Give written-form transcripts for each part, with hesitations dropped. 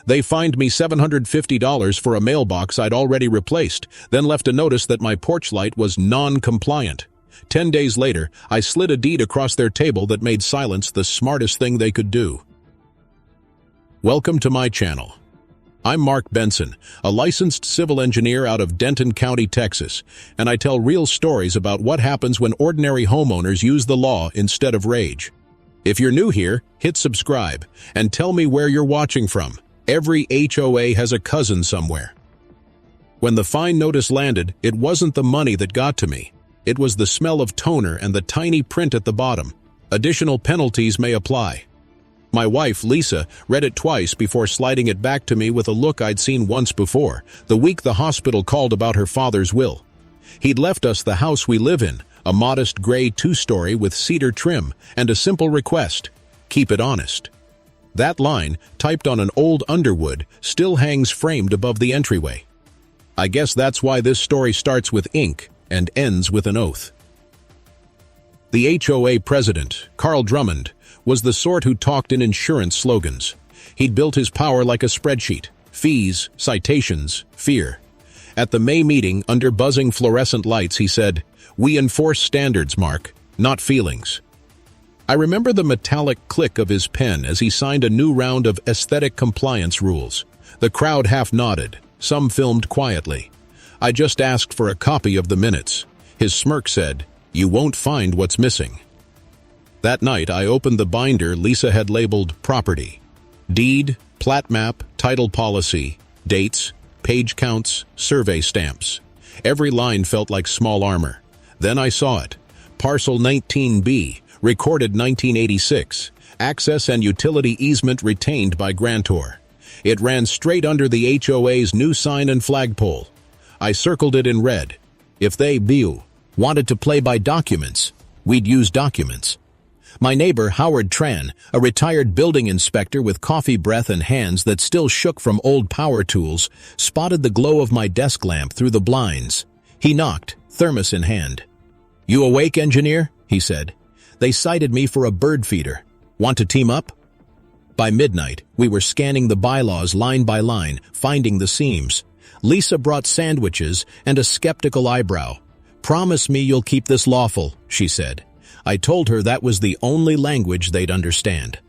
They fined me $750 for a mailbox I'd already replaced, then left a notice that my porch light was non-compliant. 10 days later, I slid a deed across their table that made silence the smartest thing they could do. Welcome to my channel. I'm Mark Benson, a licensed civil engineer out of Denton County, Texas, and I tell real stories about what happens when ordinary homeowners use the law instead of rage. If you're new here, hit subscribe and tell me where you're watching from. Every HOA has a cousin somewhere. When the fine notice landed, it wasn't the money that got to me. It was the smell of toner and the tiny print at the bottom. Additional penalties may apply. My wife, Lisa, read it twice before sliding it back to me with a look I'd seen once before, the week the hospital called about her father's will. He'd left us the house we live in, a modest gray 2-story with cedar trim, and a simple request: keep it honest. That line, typed on an old Underwood, still hangs framed above the entryway. I guess that's why this story starts with ink and ends with an oath. The HOA president, Carl Drummond, was the sort who talked in insurance slogans. He'd built his power like a spreadsheet: fees, citations, fear. At the May meeting, under buzzing fluorescent lights, he said, "We enforce standards, Mark, not feelings." I remember the metallic click of his pen as he signed a new round of aesthetic compliance rules. The crowd half nodded, some filmed quietly. I just asked for a copy of the minutes. His smirk said, "You won't find what's missing." That night, I opened the binder Lisa had labeled property. Deed, plat map, title policy, dates, page counts, survey stamps. Every line felt like small armor. Then I saw it. Parcel 19B, recorded 1986, access and utility easement retained by grantor. It ran straight under the HOA's new sign and flagpole. I circled it in red. If they, wanted to play by documents, we'd use documents. My neighbor, Howard Tran, a retired building inspector with coffee breath and hands that still shook from old power tools, spotted the glow of my desk lamp through the blinds. He knocked, thermos in hand. "You awake, engineer?" he said. "They cited me for a bird feeder. Want to team up?" By midnight, we were scanning the bylaws line by line, finding the seams. Lisa brought sandwiches and a skeptical eyebrow. "Promise me you'll keep this lawful," she said. I told her that was the only language they'd understand.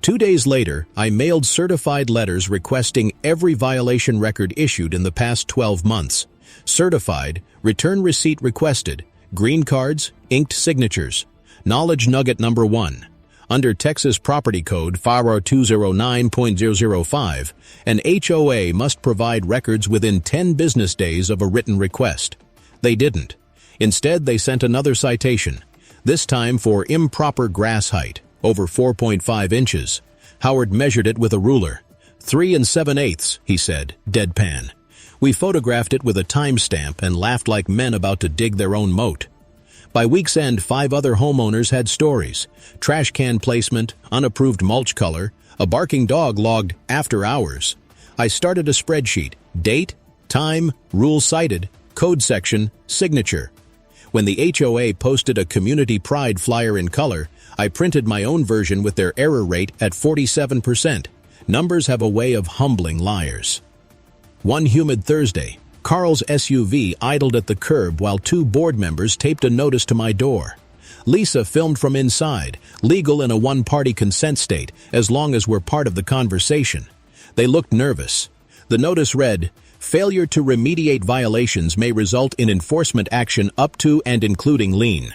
2 days later, I mailed certified letters requesting every violation record issued in the past 12 months. Certified, return receipt requested, green cards, inked signatures. Knowledge nugget number 1. Under Texas Property Code 5R209.005, an HOA must provide records within 10 business days of a written request. They didn't. Instead, they sent another citation, this time for improper grass height, over 4.5 inches. Howard measured it with a ruler. 3 7/8, he said, deadpan. We photographed it with a timestamp and laughed like men about to dig their own moat. By week's end, 5 other homeowners had stories: trash can placement, unapproved mulch color, a barking dog logged after hours. I started a spreadsheet: date, time, rule cited, code section, signature. When the HOA posted a community pride flyer in color, I printed my own version with their error rate at 47%. Numbers have a way of humbling liars. One humid Thursday, Carl's SUV idled at the curb while 2 board members taped a notice to my door. Lisa filmed from inside, legal in a one-party consent state as long as we're part of the conversation. They looked nervous. The notice read, "Failure to remediate violations may result in enforcement action up to and including lien."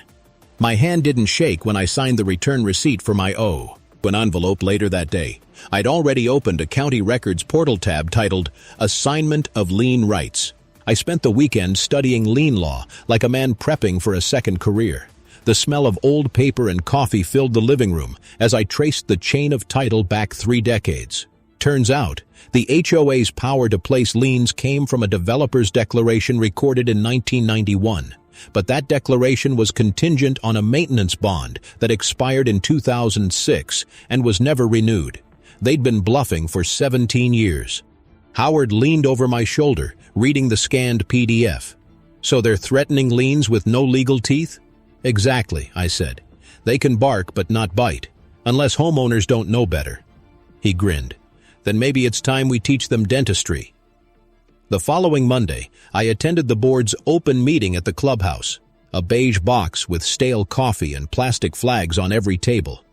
My hand didn't shake when I signed the return receipt for my an envelope later that day. I'd already opened a county records portal tab titled Assignment of Lien Rights. I spent the weekend studying lien law like a man prepping for a second career. The smell of old paper and coffee filled the living room as I traced the chain of title back 3 decades. Turns out, the HOA's power to place liens came from a developer's declaration recorded in 1991. But that declaration was contingent on a maintenance bond that expired in 2006 and was never renewed. They'd been bluffing for 17 years. Howard leaned over my shoulder, reading the scanned PDF. "So they're threatening liens with no legal teeth?" "Exactly," I said. "They can bark but not bite, unless homeowners don't know better." He grinned. Then maybe it's time we teach them dentistry. The following Monday, I attended the board's open meeting at the clubhouse, a beige box with stale coffee and plastic flags on every table.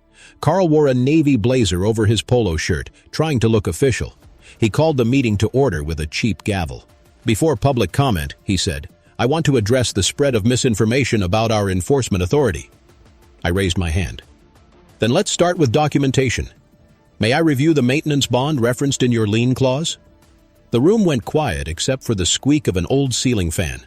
Carl wore a navy blazer over his polo shirt, trying to look official. He called the meeting to order with a cheap gavel. Before public comment, he said, "I want to address the spread of misinformation about our enforcement authority." I raised my hand. "Then let's start with documentation. May I review the maintenance bond referenced in your lien clause?" The room went quiet except for the squeak of an old ceiling fan.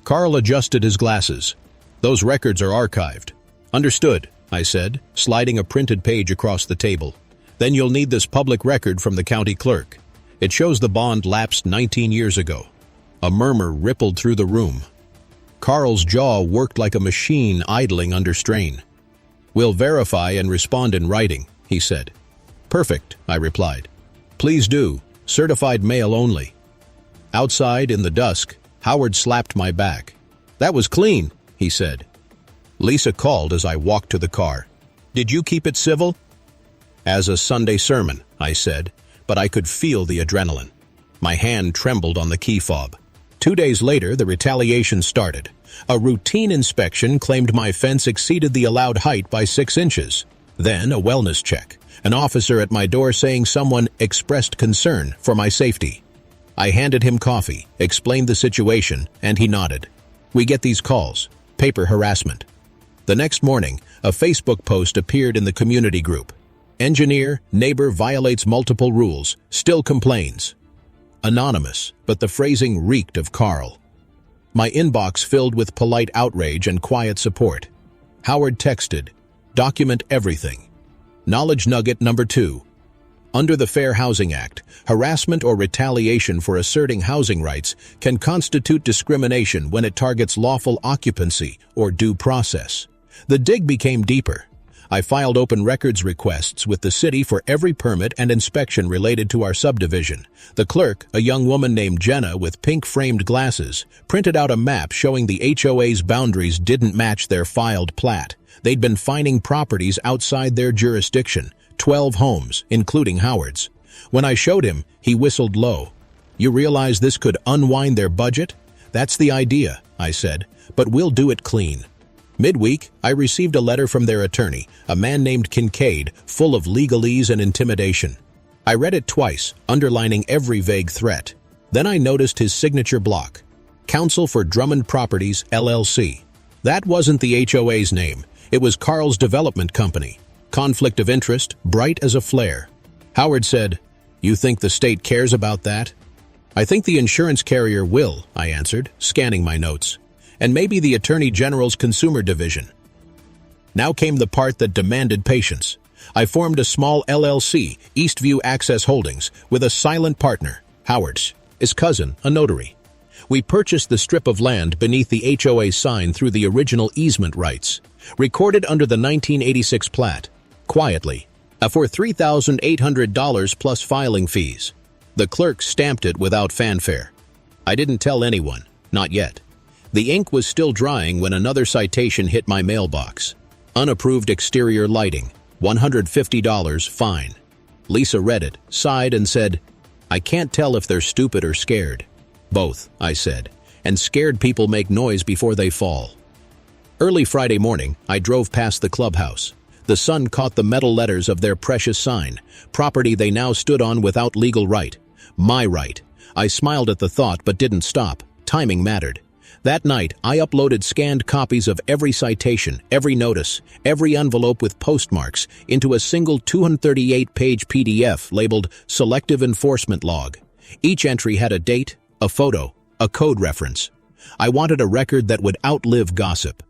Carl adjusted his glasses. "Those records are archived." "Understood," I said, sliding a printed page across the table. "Then you'll need this public record from the county clerk. It shows the bond lapsed 19 years ago." A murmur rippled through the room. Carl's jaw worked like a machine idling under strain. "We'll verify and respond in writing," he said. "Perfect," I replied. "Please do. Certified mail only." Outside, in the dusk, Howard slapped my back. "That was clean," he said. Lisa called as I walked to the car. "Did you keep it civil?" "As a Sunday sermon," I said, but I could feel the adrenaline. My hand trembled on the key fob. 2 days later, the retaliation started. A routine inspection claimed my fence exceeded the allowed height by 6 inches. Then, a wellness check. An officer at my door saying someone expressed concern for my safety. I handed him coffee, explained the situation, and he nodded. "We get these calls. Paper harassment." The next morning, a Facebook post appeared in the community group. "Engineer, neighbor violates multiple rules, still complains." Anonymous, but the phrasing reeked of Carl. My inbox filled with polite outrage and quiet support. Howard texted, "Document everything." Knowledge nugget number 2. Under the Fair Housing Act, harassment or retaliation for asserting housing rights can constitute discrimination when it targets lawful occupancy or due process. The dig became deeper. I filed open records requests with the city for every permit and inspection related to our subdivision. The clerk, a young woman named Jenna with pink-framed glasses, printed out a map showing the HOA's boundaries didn't match their filed plat. They'd been finding properties outside their jurisdiction, 12 homes, including Howard's. When I showed him, he whistled low. "You realize this could unwind their budget?" "That's the idea," I said, "but we'll do it clean." Midweek, I received a letter from their attorney, a man named Kincaid, full of legalese and intimidation. I read it twice, underlining every vague threat. Then I noticed his signature block, Counsel for Drummond Properties, LLC. That wasn't the HOA's name. It was Carl's development company. Conflict of interest, bright as a flare. Howard said, "You think the state cares about that?" "I think the insurance carrier will," I answered, scanning my notes. "And maybe the Attorney General's Consumer Division." Now came the part that demanded patience. I formed a small LLC, Eastview Access Holdings, with a silent partner, Howard's, his cousin, a notary. We purchased the strip of land beneath the HOA sign through the original easement rights, recorded under the 1986 plat, quietly, for $3,800 plus filing fees. The clerk stamped it without fanfare. I didn't tell anyone, not yet. The ink was still drying when another citation hit my mailbox. Unapproved exterior lighting, $150 fine. Lisa read it, sighed, and said, "I can't tell if they're stupid or scared." "Both," I said, "and scared people make noise before they fall." Early Friday morning, I drove past the clubhouse. The sun caught the metal letters of their precious sign, property they now stood on without legal right. My right. I smiled at the thought but didn't stop. Timing mattered. That night, I uploaded scanned copies of every citation, every notice, every envelope with postmarks into a single 238-page PDF labeled Selective Enforcement Log. Each entry had a date, a photo, a code reference. I wanted a record that would outlive gossip.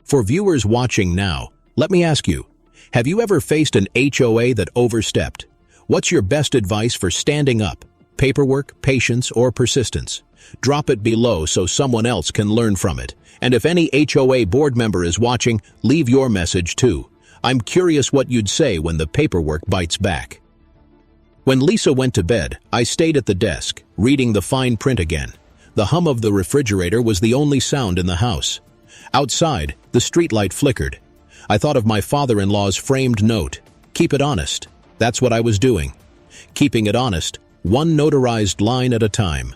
For viewers watching now, let me ask you, have you ever faced an HOA that overstepped? What's your best advice for standing up? Paperwork, patience, or persistence? Drop it below so someone else can learn from it. And if any HOA board member is watching, leave your message too. I'm curious what you'd say when the paperwork bites back. When Lisa went to bed, I stayed at the desk, reading the fine print again. The hum of the refrigerator was the only sound in the house. Outside, the streetlight flickered. I thought of my father-in-law's framed note, "Keep it honest." That's what I was doing. keeping it honest, one notarized line at a time.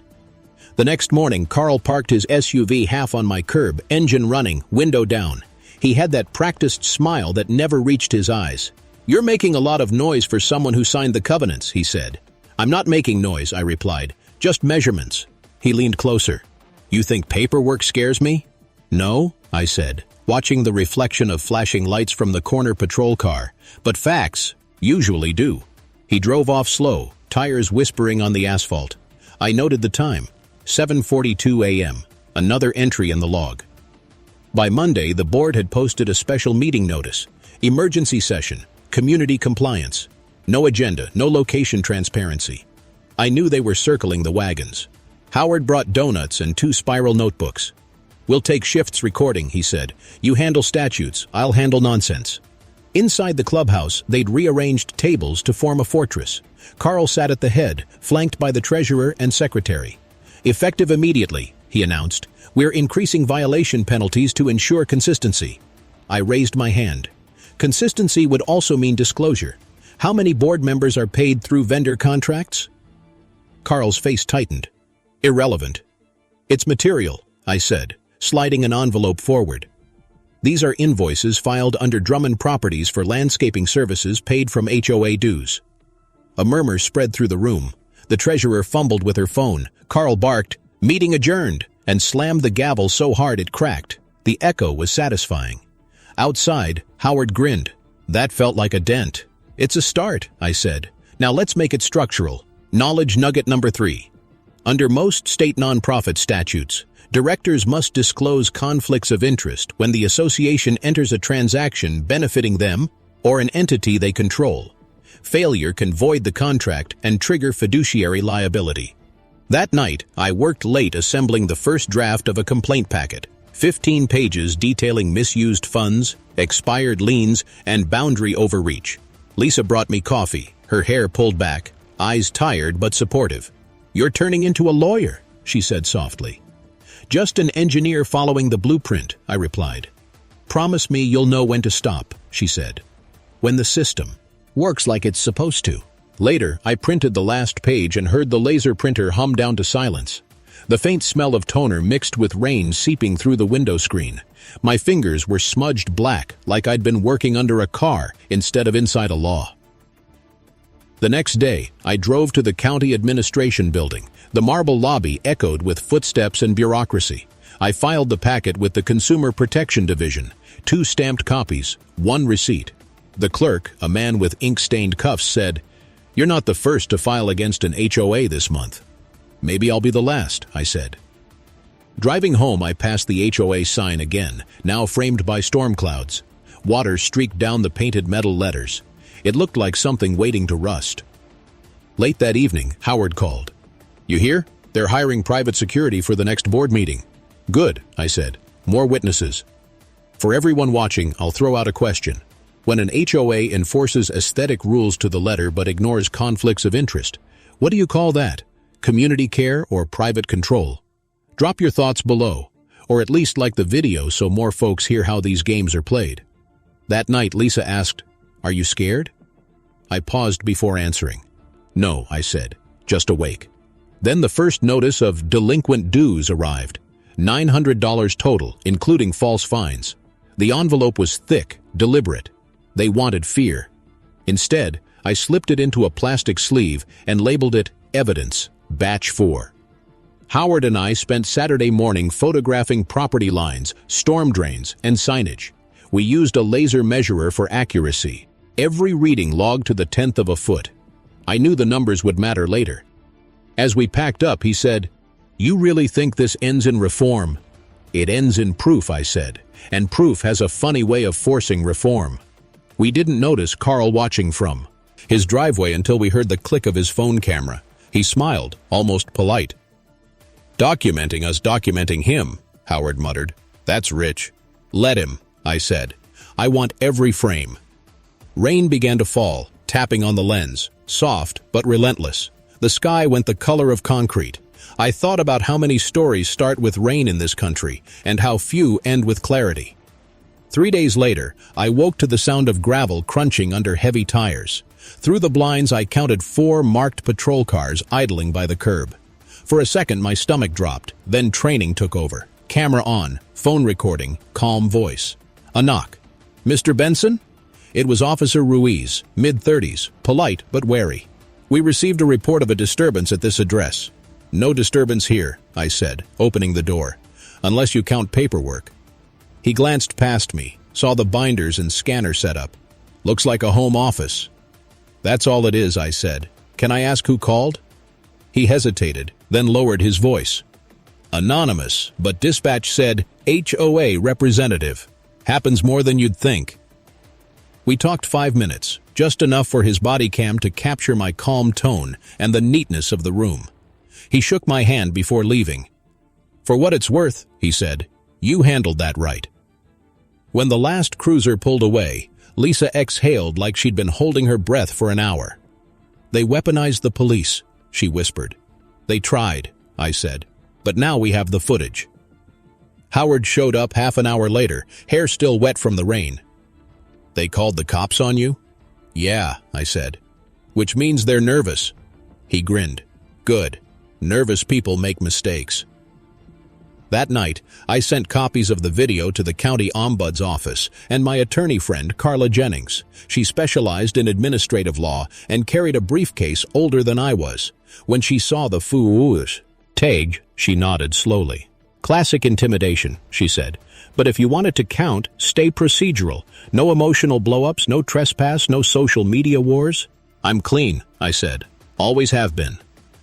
The next morning, Carl parked his SUV half on my curb, engine running, window down. He had that practiced smile that never reached his eyes. "You're making a lot of noise for someone who signed the covenants," he said. "I'm not making noise," I replied. "Just measurements." He leaned closer. "You think paperwork scares me?" "No," I said, watching the reflection of flashing lights from the corner patrol car. "But facts usually do." He drove off slow, tires whispering on the asphalt. I noted the time. 7:42 a.m. Another entry in the log. By Monday, the board had posted a special meeting notice. Emergency session. Community compliance. No agenda, no location transparency. I knew they were circling the wagons. Howard brought donuts and 2 spiral notebooks. "We'll take shifts recording," he said. "You handle statutes, I'll handle nonsense." Inside the clubhouse, they'd rearranged tables to form a fortress. Carl sat at the head, flanked by the treasurer and secretary. "Effective immediately," he announced. "We're increasing violation penalties to ensure consistency." I raised my hand. Consistency would also mean disclosure. How many board members are paid through vendor contracts? Carl's face tightened. "Irrelevant." "It's material," I said, sliding an envelope forward. "These are invoices filed under Drummond Properties for landscaping services paid from HOA dues." A murmur spread through the room. The treasurer fumbled with her phone. Carl barked, "Meeting adjourned," and slammed the gavel so hard it cracked. The echo was satisfying. Outside, Howard grinned. "That felt like a dent." "It's a start," I said. "Now let's make it structural." Knowledge nugget number 3. Under most state nonprofit statutes, directors must disclose conflicts of interest when the association enters a transaction benefiting them or an entity they control. Failure can void the contract and trigger fiduciary liability. That night, I worked late assembling the first draft of a complaint packet, 15 pages detailing misused funds, expired liens, and boundary overreach. Lisa brought me coffee, her hair pulled back, eyes tired but supportive. "You're turning into a lawyer," she said softly. "Just an engineer following the blueprint," I replied. "Promise me you'll know when to stop," she said. "When the system works like it's supposed to." Later, I printed the last page and heard the laser printer hum down to silence. The faint smell of toner mixed with rain seeping through the window screen. My fingers were smudged black, like I'd been working under a car instead of inside a law. The next day, I drove to the county administration building. The marble lobby echoed with footsteps and bureaucracy. I filed the packet with the Consumer Protection Division, 2 stamped copies, 1 receipt. The clerk, a man with ink-stained cuffs, said, "You're not the first to file against an HOA this month." "Maybe I'll be the last," I said. Driving home, I passed the HOA sign again, now framed by storm clouds. Water streaked down the painted metal letters. It looked like something waiting to rust. Late that evening, Howard called. "You hear? They're hiring private security for the next board meeting." "Good," I said. "More witnesses." For everyone watching, I'll throw out a question. When an HOA enforces aesthetic rules to the letter but ignores conflicts of interest, what do you call that? Community care or private control? Drop your thoughts below, or at least like the video so more folks hear how these games are played. That night, Lisa asked, "Are you scared?" I paused before answering. "No," I said, "just awake." Then the first notice of delinquent dues arrived. $900 total, including false fines. The envelope was thick, deliberate. They wanted fear. Instead, I slipped it into a plastic sleeve and labeled it Evidence, Batch 4. Howard and I spent Saturday morning photographing property lines, storm drains, and signage. We used a laser measurer for accuracy. Every reading logged to the 1/10 of a foot. I knew the numbers would matter later. As we packed up, he said, "You really think this ends in reform?" "It ends in proof," I said, "and proof has a funny way of forcing reform." We didn't notice Carl watching from his driveway until we heard the click of his phone camera. He smiled, almost polite. "Documenting us documenting him," Howard muttered. "That's rich." "Let him," I said. "I want every frame." Rain began to fall, tapping on the lens, soft but relentless. The sky went the color of concrete. I thought about how many stories start with rain in this country, and how few end with clarity. 3 days later, I woke to the sound of gravel crunching under heavy tires. Through the blinds, I counted 4 marked patrol cars idling by the curb. For a second, my stomach dropped, then training took over. Camera on, phone recording, calm voice. A knock. "Mr. Benson?" It was Officer Ruiz, mid-30s, polite but wary. "We received a report of a disturbance at this address." "No disturbance here," I said, opening the door. "Unless you count paperwork." He glanced past me, saw the binders and scanner set up. "Looks like a home office." "That's all it is," I said. "Can I ask who called?" He hesitated, then lowered his voice. "Anonymous, but dispatch said HOA representative. Happens more than you'd think." We talked 5 minutes, just enough for his body cam to capture my calm tone and the neatness of the room. He shook my hand before leaving. "For what it's worth," he said, "you handled that right." When the last cruiser pulled away, Lisa exhaled like she'd been holding her breath for an hour. "They weaponized the police," she whispered. "They tried," I said, "but now we have the footage." Howard showed up half an hour later, hair still wet from the rain. "They called the cops on you?" "Yeah," I said. "Which means they're nervous." He grinned. "Good. Nervous people make mistakes." That night, I sent copies of the video to the county ombud's office and my attorney friend, Carla Jennings. She specialized in administrative law and carried a briefcase older than I was. When she saw the footage, she nodded slowly. "Classic intimidation," she said. "But if you want it to count, stay procedural. No emotional blow-ups, no trespass, no social media wars." "I'm clean," I said. "Always have been."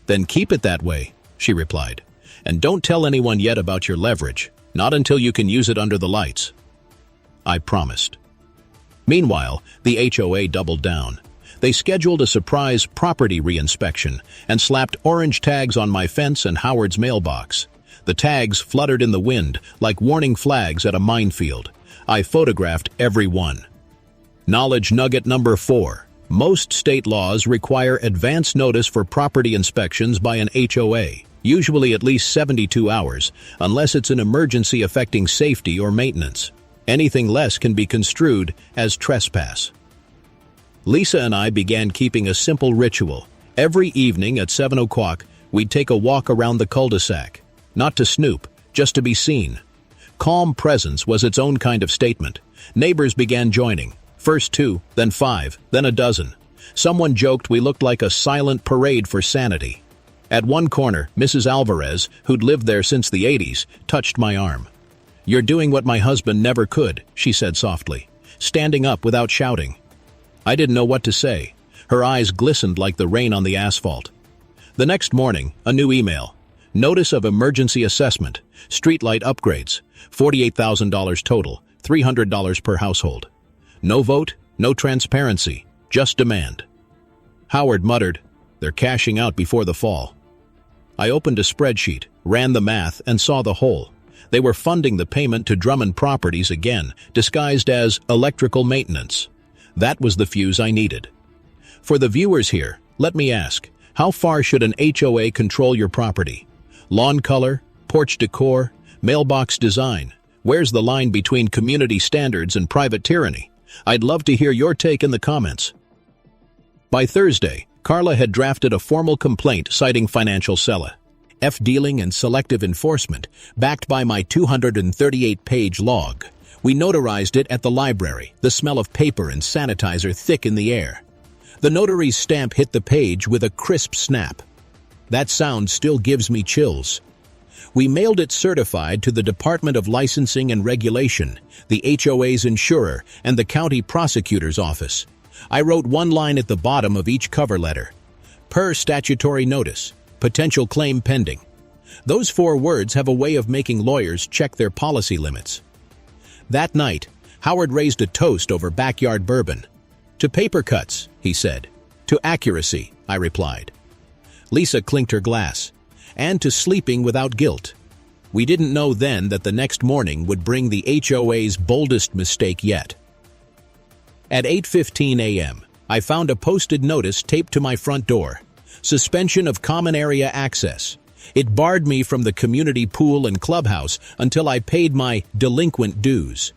"Then keep it that way," she replied. "And don't tell anyone yet about your leverage, not until you can use it under the lights." I promised. Meanwhile, the HOA doubled down. They scheduled a surprise property reinspection and slapped orange tags on my fence and Howard's mailbox. The tags fluttered in the wind like warning flags at a minefield. I photographed every one. Knowledge nugget number 4. Most state laws require advance notice for property inspections by an HOA. Usually at least 72 hours, unless it's an emergency affecting safety or maintenance. Anything less can be construed as trespass. Lisa and I began keeping a simple ritual. Every evening at 7 o'clock, we'd take a walk around the cul-de-sac. Not to snoop, just to be seen. Calm presence was its own kind of statement. Neighbors began joining. First 2, then 5, then a dozen. Someone joked we looked like a silent parade for sanity. At one corner, Mrs. Alvarez, who'd lived there since the 80s, touched my arm. "You're doing what my husband never could," she said softly, standing up without shouting. I didn't know what to say. Her eyes glistened like the rain on the asphalt. The next morning, a new email. Notice of emergency assessment. Streetlight upgrades. $48,000 total. $300 per household. No vote, no transparency, just demand. Howard muttered, "They're cashing out before the fall." I opened a spreadsheet, ran the math, and saw the whole. They were funding the payment to Drummond Properties again, disguised as electrical maintenance. That was the fuse I needed. For the viewers here, let me ask, how far should an HOA control your property? Lawn color, porch decor, mailbox design? Where's the line between community standards and private tyranny? I'd love to hear your take in the comments. By Thursday, Carla had drafted a formal complaint citing financial dealing and selective enforcement, backed by my 238-page log. We notarized it at the library, the smell of paper and sanitizer thick in the air. The notary's stamp hit the page with a crisp snap. That sound still gives me chills. We mailed it certified to the Department of Licensing and Regulation, the HOA's insurer, and the county prosecutor's office. I wrote one line at the bottom of each cover letter. Per statutory notice. Potential claim pending. Those 4 words have a way of making lawyers check their policy limits. That night, Howard raised a toast over backyard bourbon. "To paper cuts," he said. "To accuracy," I replied. Lisa clinked her glass. "And to sleeping without guilt." We didn't know then that the next morning would bring the HOA's boldest mistake yet. At 8:15 a.m., I found a posted notice taped to my front door. Suspension of common area access. It barred me from the community pool and clubhouse until I paid my delinquent dues.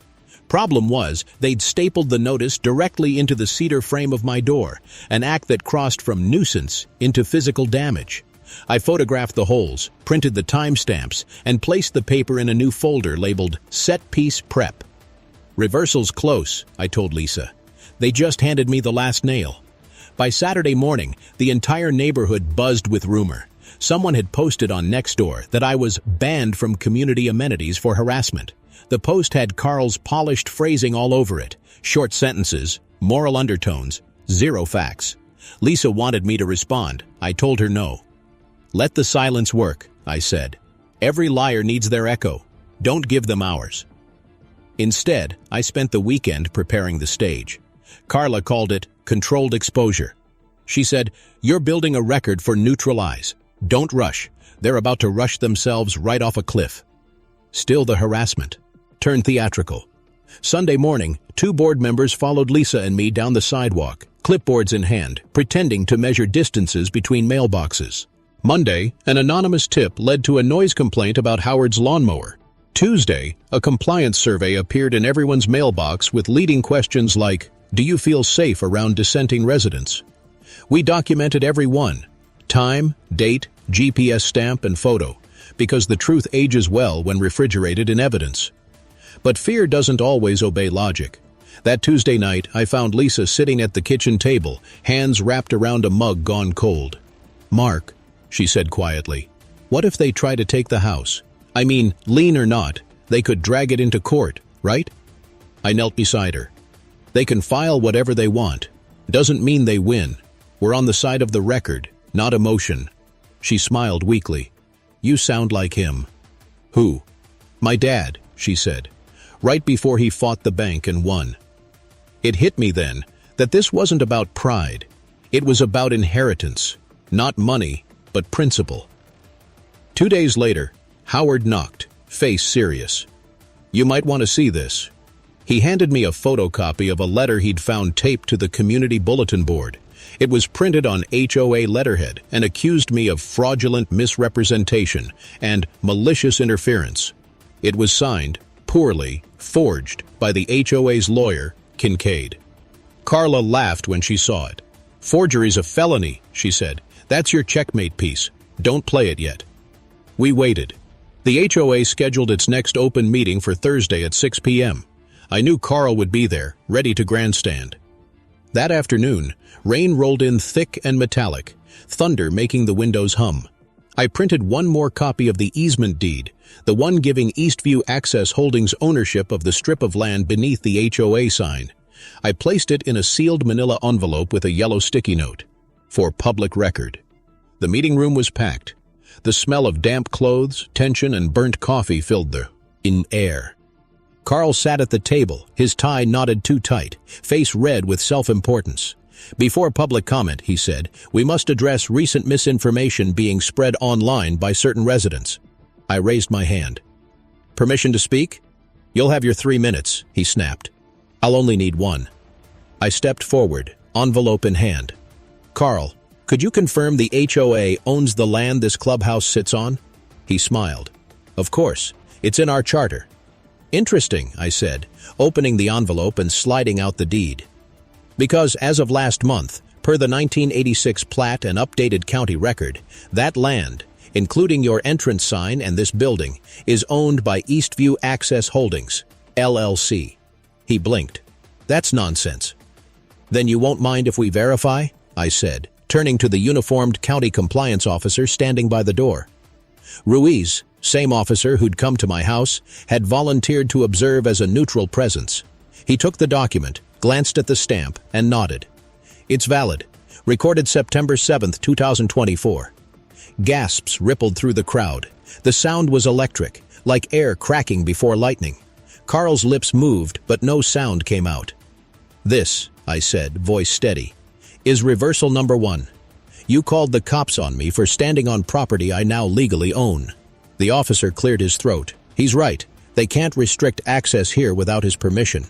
Problem was, they'd stapled the notice directly into the cedar frame of my door, an act that crossed from nuisance into physical damage. I photographed the holes, printed the timestamps, and placed the paper in a new folder labeled Set Piece Prep. "Reversal's close," I told Lisa. "They just handed me the last nail." By Saturday morning, the entire neighborhood buzzed with rumor. Someone had posted on Nextdoor that I was banned from community amenities for harassment. The post had Carl's polished phrasing all over it, short sentences, moral undertones, zero facts. Lisa wanted me to respond. I told her no. "Let the silence work," I said. "Every liar needs their echo. Don't give them ours." Instead, I spent the weekend preparing the stage. Carla called it controlled exposure. She said, "You're building a record for neutral eyes. Don't rush. They're about to rush themselves right off a cliff." Still the harassment. Turned theatrical. Sunday morning, 2 board members followed Lisa and me down the sidewalk, clipboards in hand, pretending to measure distances between mailboxes. Monday, an anonymous tip led to a noise complaint about Howard's lawnmower. Tuesday, a compliance survey appeared in everyone's mailbox with leading questions like, "Do you feel safe around dissenting residents?" We documented every one. Time, date, GPS stamp, and photo, because the truth ages well when refrigerated in evidence. But fear doesn't always obey logic. That Tuesday night, I found Lisa sitting at the kitchen table, hands wrapped around a mug gone cold. "Mark," she said quietly, "what if they try to take the house? I mean, lien or not, they could drag it into court, right?" I knelt beside her. "They can file whatever they want. Doesn't mean they win. We're on the side of the record, not emotion." She smiled weakly. "You sound like him." "Who?" "My dad," she said, "right before he fought the bank and won." It hit me then that this wasn't about pride. It was about inheritance. Not money, but principle. 2 days later, Howard knocked, face serious. "You might want to see this." He handed me a photocopy of a letter he'd found taped to the community bulletin board. It was printed on HOA letterhead and accused me of fraudulent misrepresentation and malicious interference. It was signed, poorly, forged, by the HOA's lawyer, Kincaid. Carla laughed when she saw it. "Forgery's a felony," she said. "That's your checkmate piece. Don't play it yet." We waited. The HOA scheduled its next open meeting for Thursday at 6 p.m. I knew Carl would be there, ready to grandstand. That afternoon, rain rolled in thick and metallic, thunder making the windows hum. I printed one more copy of the easement deed, the one giving Eastview Access Holdings ownership of the strip of land beneath the HOA sign. I placed it in a sealed manila envelope with a yellow sticky note. For public record. The meeting room was packed. The smell of damp clothes, tension, and burnt coffee filled the air. Carl sat at the table, his tie knotted too tight, face red with self-importance. "Before public comment," he said, "we must address recent misinformation being spread online by certain residents." I raised my hand. "Permission to speak?" "You'll have your 3 minutes," he snapped. "I'll only need 1. I stepped forward, envelope in hand. "Carl, could you confirm the HOA owns the land this clubhouse sits on?" He smiled. "Of course. It's in our charter." "Interesting," I said, opening the envelope and sliding out the deed. "Because as of last month, per the 1986 plat and updated county record, that land, including your entrance sign and this building, is owned by Eastview Access Holdings, LLC. He blinked. "That's nonsense." "Then you won't mind if we verify?" I said, turning to the uniformed county compliance officer standing by the door. Ruiz, same officer who'd come to my house, had volunteered to observe as a neutral presence. He took the document, glanced at the stamp, and nodded. "It's valid. Recorded September 7th, 2024. Gasps rippled through the crowd. The sound was electric, like air cracking before lightning. Carl's lips moved, but no sound came out. "This," I said, voice steady, "is reversal number 1. You called the cops on me for standing on property I now legally own." The officer cleared his throat. "He's right. They can't restrict access here without his permission."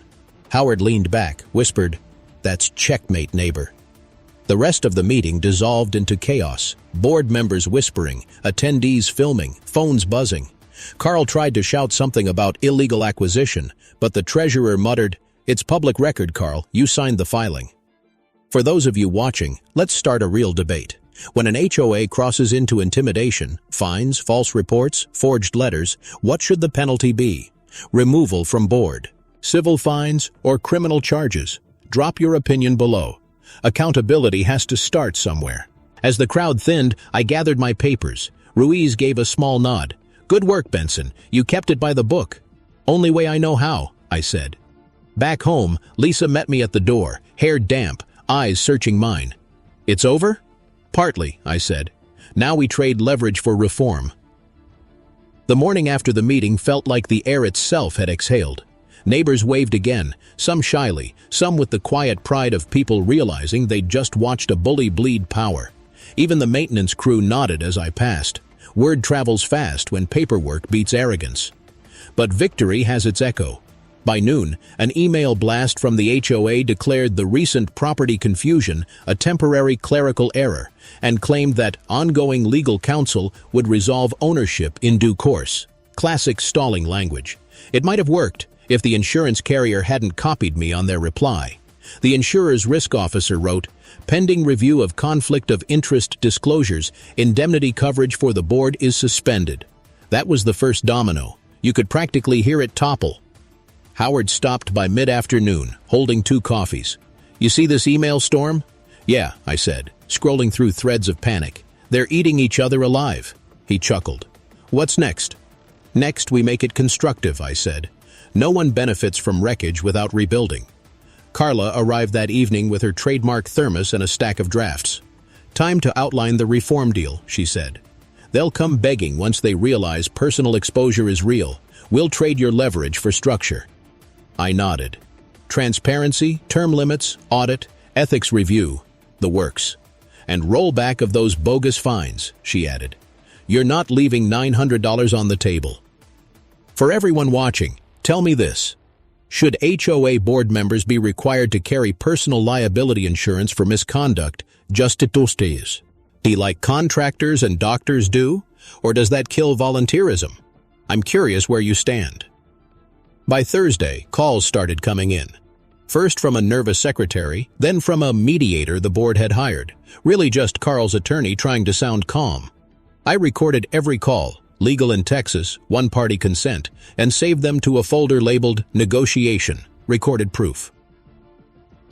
Howard leaned back, whispered, "That's checkmate, neighbor." The rest of the meeting dissolved into chaos. Board members whispering, attendees filming, phones buzzing. Carl tried to shout something about illegal acquisition, but the treasurer muttered, "It's public record, Carl. You signed the filing." For those of you watching, let's start a real debate. When an HOA crosses into intimidation, fines, false reports, forged letters, what should the penalty be? Removal from board, civil fines, or criminal charges? Drop your opinion below. Accountability has to start somewhere. As the crowd thinned, I gathered my papers. Ruiz gave a small nod. "Good work, Benson. You kept it by the book." "Only way I know how," I said. Back home, Lisa met me at the door, hair damp, eyes searching mine. "It's over?" "Partly," I said. "Now we trade leverage for reform." The morning after the meeting felt like the air itself had exhaled. Neighbors waved again, some shyly, some with the quiet pride of people realizing they'd just watched a bully bleed power. Even the maintenance crew nodded as I passed. Word travels fast when paperwork beats arrogance. But victory has its echo. By noon, an email blast from the HOA declared the recent property confusion a temporary clerical error and claimed that ongoing legal counsel would resolve ownership in due course. Classic stalling language. It might have worked if the insurance carrier hadn't copied me on their reply. The insurer's risk officer wrote, "Pending review of conflict of interest disclosures, indemnity coverage for the board is suspended." That was the first domino. You could practically hear it topple. Howard stopped by mid-afternoon, holding 2 coffees. "You see this email storm?" "Yeah," I said, scrolling through threads of panic. "They're eating each other alive." He chuckled. "What's next?" "Next, we make it constructive," I said. "No one benefits from wreckage without rebuilding." Carla arrived that evening with her trademark thermos and a stack of drafts. "Time to outline the reform deal," she said. "They'll come begging once they realize personal exposure is real. We'll trade your leverage for structure." I nodded. Transparency, term limits, audit, ethics review, the works. "And rollback of those bogus fines," she added. "You're not leaving $900 on the table." For everyone watching, tell me this. Should HOA board members be required to carry personal liability insurance for misconduct just to toasties? Like contractors and doctors do? Or does that kill volunteerism? I'm curious where you stand. By Thursday, calls started coming in. First from a nervous secretary, then from a mediator the board had hired. Really just Carl's attorney trying to sound calm. I recorded every call, legal in Texas, one-party consent, and saved them to a folder labeled Negotiation, recorded proof.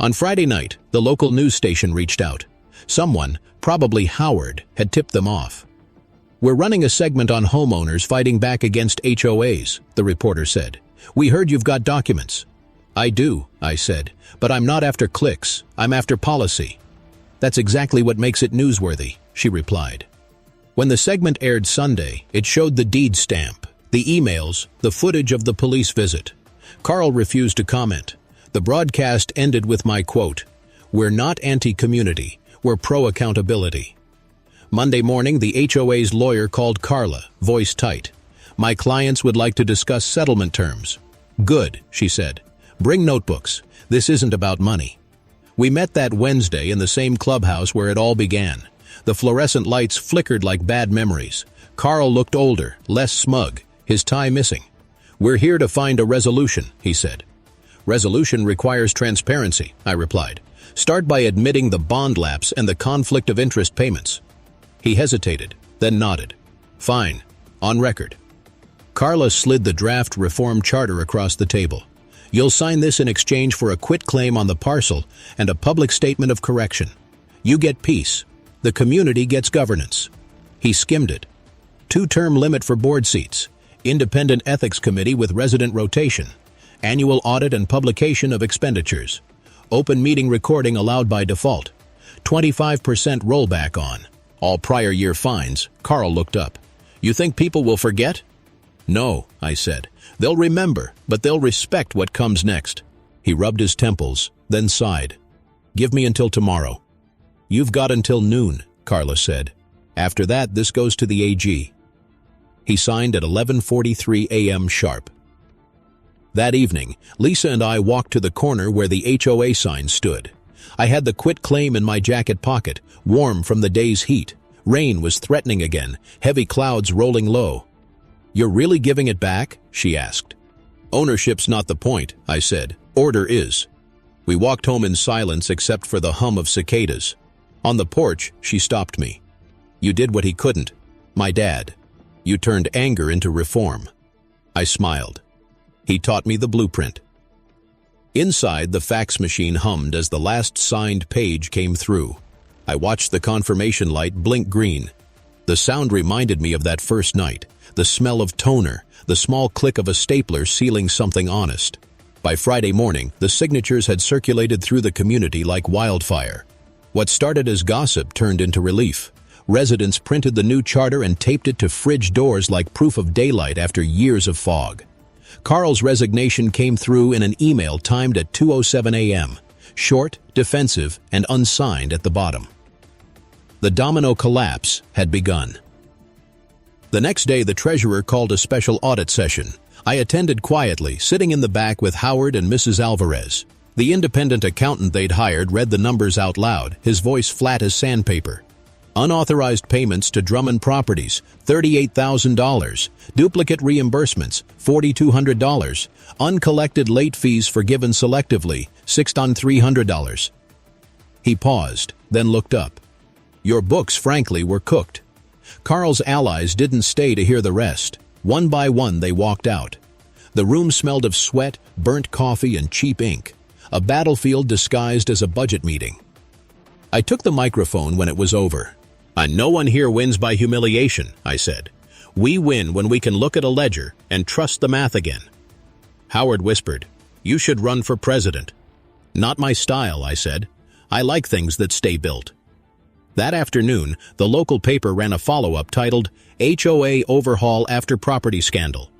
On Friday night, the local news station reached out. Someone, probably Howard, had tipped them off. "We're running a segment on homeowners fighting back against HOAs," the reporter said. "We heard you've got documents." "I do," I said, "but I'm not after clicks, I'm after policy." "That's exactly what makes it newsworthy," she replied. When the segment aired Sunday, it showed the deed stamp, the emails, the footage of the police visit. Carl refused to comment. The broadcast ended with my quote, "We're not anti-community, we're pro-accountability." Monday morning, the HOA's lawyer called Carla, voice tight. "My clients would like to discuss settlement terms." "Good," she said. "Bring notebooks. This isn't about money." We met that Wednesday in the same clubhouse where it all began. The fluorescent lights flickered like bad memories. Carl looked older, less smug, his tie missing. "We're here to find a resolution," he said. "Resolution requires transparency," I replied. "Start by admitting the bond lapse and the conflict of interest payments." He hesitated, then nodded. "Fine. On record." Carla slid the draft reform charter across the table. "You'll sign this in exchange for a quitclaim on the parcel and a public statement of correction. You get peace. The community gets governance." He skimmed it. 2-term limit for board seats, independent ethics committee with resident rotation, annual audit and publication of expenditures, open meeting recording allowed by default, 25% rollback on all prior year fines. Carl looked up. "You think people will forget?" "No," I said. "They'll remember, but they'll respect what comes next." He rubbed his temples, then sighed. "Give me until tomorrow." "You've got until noon," Carla said. "After that, this goes to the AG." He signed at 11:43 a.m. sharp. That evening, Lisa and I walked to the corner where the HOA sign stood. I had the quitclaim in my jacket pocket, warm from the day's heat. Rain was threatening again, heavy clouds rolling low. "You're really giving it back?" she asked. "Ownership's not the point," I said. "Order is." We walked home in silence except for the hum of cicadas. On the porch, she stopped me. "You did what he couldn't. My dad. You turned anger into reform." I smiled. He taught me the blueprint. Inside, the fax machine hummed as the last signed page came through. I watched the confirmation light blink green. The sound reminded me of that first night, the smell of toner, the small click of a stapler sealing something honest. By Friday morning, the signatures had circulated through the community like wildfire. What started as gossip turned into relief. Residents printed the new charter and taped it to fridge doors like proof of daylight after years of fog. Carl's resignation came through in an email timed at 2:07 a.m., short, defensive, and unsigned at the bottom. The domino collapse had begun. The next day, the treasurer called a special audit session. I attended quietly, sitting in the back with Howard and Mrs. Alvarez. The independent accountant they'd hired read the numbers out loud, his voice flat as sandpaper. Unauthorized payments to Drummond Properties, $38,000. Duplicate reimbursements, $4,200. Uncollected late fees forgiven selectively, $6,300. He paused, then looked up. Your books, frankly, were cooked. Carl's allies didn't stay to hear the rest. One by one, they walked out. The room smelled of sweat, burnt coffee, and cheap ink. A battlefield disguised as a budget meeting. I took the microphone when it was over. No one here wins by humiliation, I said. We win when we can look at a ledger and trust the math again. Howard whispered, "You should run for president." Not my style, I said. I like things that stay built. That afternoon, the local paper ran a follow-up titled, HOA Overhaul After Property Scandal.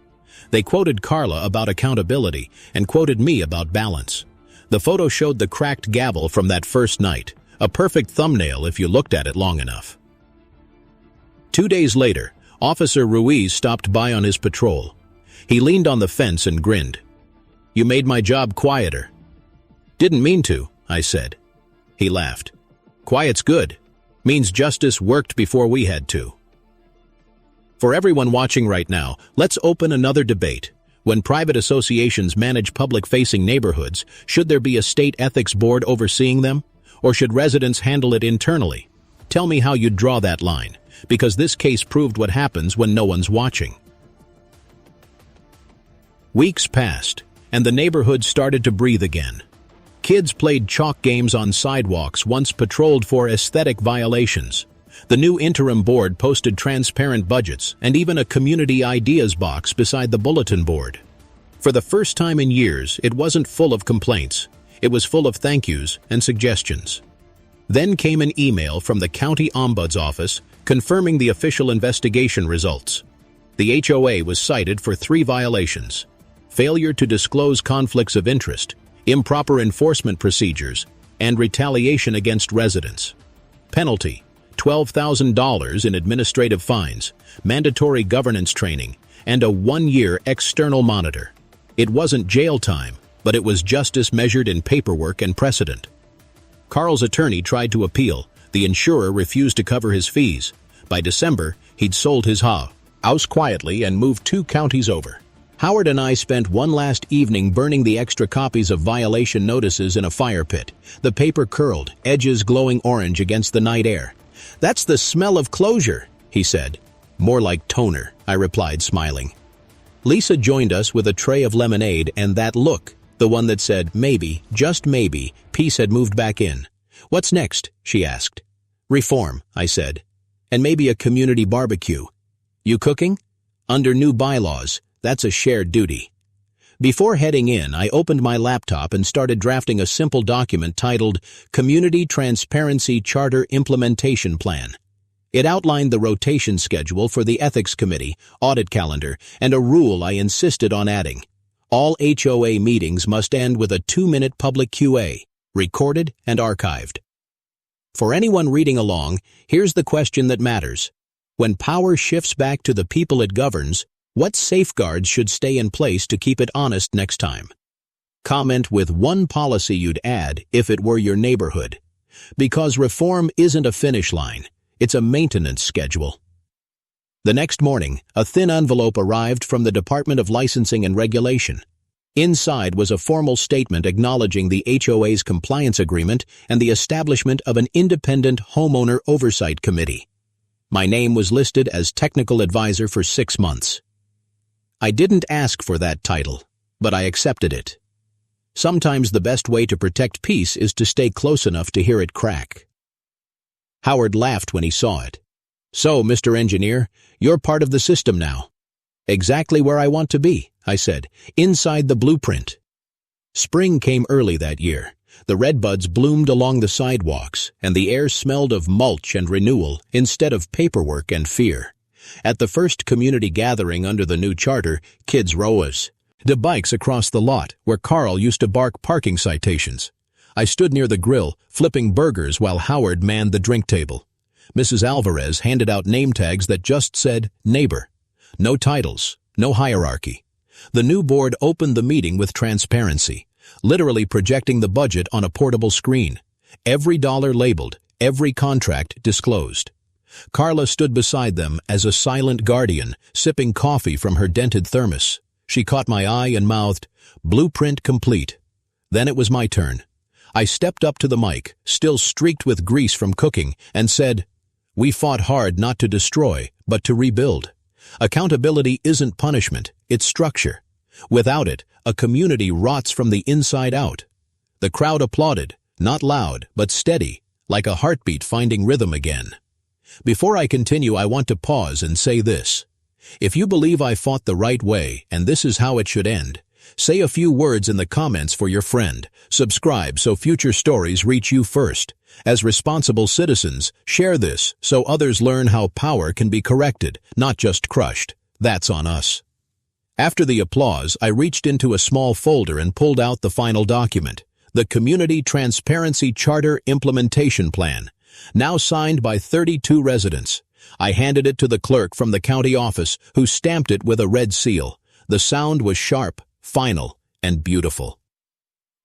They quoted Carla about accountability and quoted me about balance. The photo showed the cracked gavel from that first night, a perfect thumbnail if you looked at it long enough. 2 days later, Officer Ruiz stopped by on his patrol. He leaned on the fence and grinned. "You made my job quieter." "Didn't mean to," I said. He laughed. "Quiet's good. Means justice worked before we had to." For everyone watching right now, let's open another debate. When private associations manage public-facing neighborhoods, should there be a state ethics board overseeing them? Or should residents handle it internally? Tell me how you'd draw that line, because this case proved what happens when no one's watching. Weeks passed, and the neighborhood started to breathe again. Kids played chalk games on sidewalks once patrolled for aesthetic violations. The new interim board posted transparent budgets and even a community ideas box beside the bulletin board. For the first time in years, it wasn't full of complaints. It was full of thank yous and suggestions. Then came an email from the county ombuds office confirming the official investigation results. The HOA was cited for 3 violations: failure to disclose conflicts of interest, improper enforcement procedures, and retaliation against residents. Penalty: $12,000 in administrative fines, mandatory governance training, and a 1-year external monitor. It wasn't jail time, but it was justice measured in paperwork and precedent. Carl's attorney tried to appeal. The insurer refused to cover his fees. By December, he'd sold his house quietly and moved 2 counties over. Howard and I spent one last evening burning the extra copies of violation notices in a fire pit. The paper curled, edges glowing orange against the night air. "That's the smell of closure," he said. "More like toner," I replied, smiling. Lisa joined us with a tray of lemonade and that look, the one that said, maybe, just maybe, peace had moved back in. "What's next?" she asked. "Reform," I said. "And maybe a community barbecue." "You cooking?" "Under new bylaws. That's a shared duty." Before heading in, I opened my laptop and started drafting a simple document titled Community Transparency Charter Implementation Plan. It outlined the rotation schedule for the Ethics Committee, audit calendar, and a rule I insisted on adding. All HOA meetings must end with a 2-minute public QA, recorded and archived. For anyone reading along, here's the question that matters. When power shifts back to the people it governs, what safeguards should stay in place to keep it honest next time? Comment with one policy you'd add if it were your neighborhood. Because reform isn't a finish line, it's a maintenance schedule. The next morning, a thin envelope arrived from the Department of Licensing and Regulation. Inside was a formal statement acknowledging the HOA's compliance agreement and the establishment of an independent homeowner oversight committee. My name was listed as technical advisor for 6 months. I didn't ask for that title, but I accepted it. Sometimes the best way to protect peace is to stay close enough to hear it crack. Howard laughed when he saw it. "So, Mr. Engineer, you're part of the system now." "Exactly where I want to be," I said, "inside the blueprint." Spring came early that year. The redbuds bloomed along the sidewalks, and the air smelled of mulch and renewal instead of paperwork and fear. At the first community gathering under the new charter, kids rose the bikes across the lot where Carl used to bark parking citations. I stood near the grill, flipping burgers while Howard manned the drink table. Mrs. Alvarez handed out name tags that just said, "Neighbor." No titles, no hierarchy. The new board opened the meeting with transparency, literally projecting the budget on a portable screen. Every dollar labeled, every contract disclosed. Carla stood beside them as a silent guardian, sipping coffee from her dented thermos. She caught my eye and mouthed, "Blueprint complete." Then it was my turn. I stepped up to the mic, still streaked with grease from cooking, and said, "We fought hard not to destroy, but to rebuild. Accountability isn't punishment, it's structure. Without it, a community rots from the inside out." The crowd applauded, not loud, but steady, like a heartbeat finding rhythm again. Before I continue, I want to pause and say this. If you believe I fought the right way and this is how it should end, say a few words in the comments for your friend. Subscribe so future stories reach you first. As responsible citizens, share this so others learn how power can be corrected, not just crushed. That's on us. After the applause, I reached into a small folder and pulled out the final document, the Community Transparency Charter Implementation Plan, now signed by 32 residents. I handed it to the clerk from the county office, who stamped it with a red seal. The sound was sharp, final, and beautiful.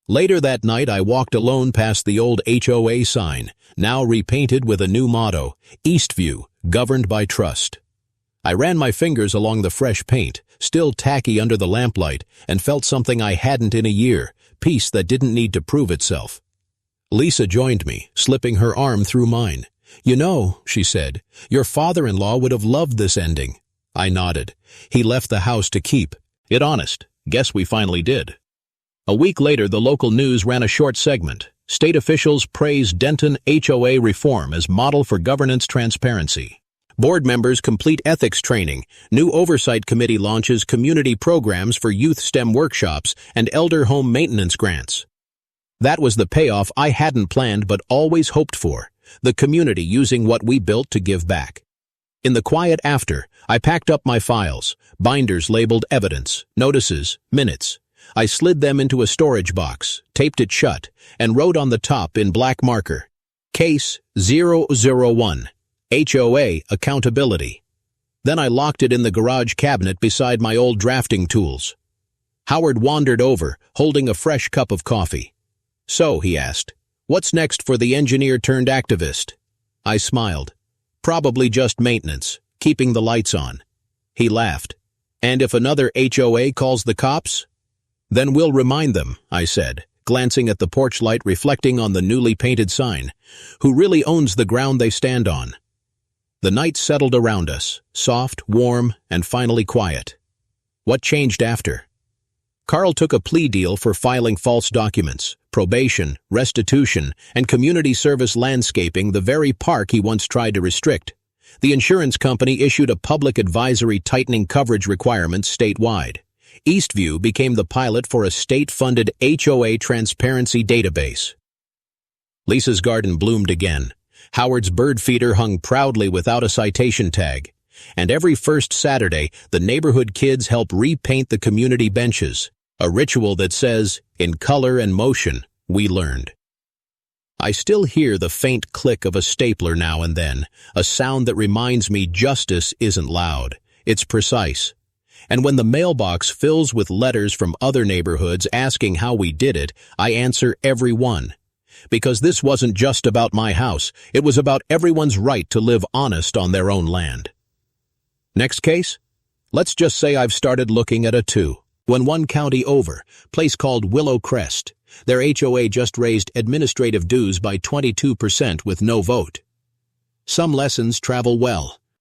Later that night, I walked alone past the old HOA sign, now repainted with a new motto, Eastview, governed by trust. I ran my fingers along the fresh paint, still tacky under the lamplight, and felt something I hadn't in a year, peace that didn't need to prove itself. Lisa joined me, slipping her arm through mine. "You know," she said, "your father-in-law would have loved this ending." I nodded. He left the house to keep it honest. Guess we finally did. A week later, the local news ran a short segment. State officials praised Denton HOA reform as model for governance transparency. Board members complete ethics training. New oversight committee launches community programs for youth STEM workshops and elder home maintenance grants. That was the payoff I hadn't planned but always hoped for. The community using what we built to give back. In the quiet after, I packed up my files, binders labeled evidence, notices, minutes. I slid them into a storage box, taped it shut, and wrote on the top in black marker, Case 001, HOA Accountability. Then I locked it in the garage cabinet beside my old drafting tools. Howard wandered over, holding a fresh cup of coffee. "So," he asked, "what's next for the engineer-turned-activist?" I smiled. "Probably just maintenance, keeping the lights on." He laughed. "And if another HOA calls the cops?" "Then we'll remind them," I said, glancing at the porch light reflecting on the newly painted sign. "Who really owns the ground they stand on?" The night settled around us, soft, warm, and finally quiet. What changed after? Carl took a plea deal for filing false documents, probation, restitution, and community service landscaping, the very park he once tried to restrict. The insurance company issued a public advisory tightening coverage requirements statewide. Eastview became the pilot for a state-funded HOA transparency database. Lisa's garden bloomed again. Howard's bird feeder hung proudly without a citation tag. And every first Saturday, the neighborhood kids help repaint the community benches, a ritual that says, in color and motion, we learned. I still hear the faint click of a stapler now and then, a sound that reminds me justice isn't loud, it's precise. And when the mailbox fills with letters from other neighborhoods asking how we did it, I answer every one. Because this wasn't just about my house, it was about everyone's right to live honest on their own land. Next case? Let's just say I've started looking at a 2. When one county over, place called Willow Crest, their HOA just raised administrative dues by 22% with no vote. Some lessons travel well.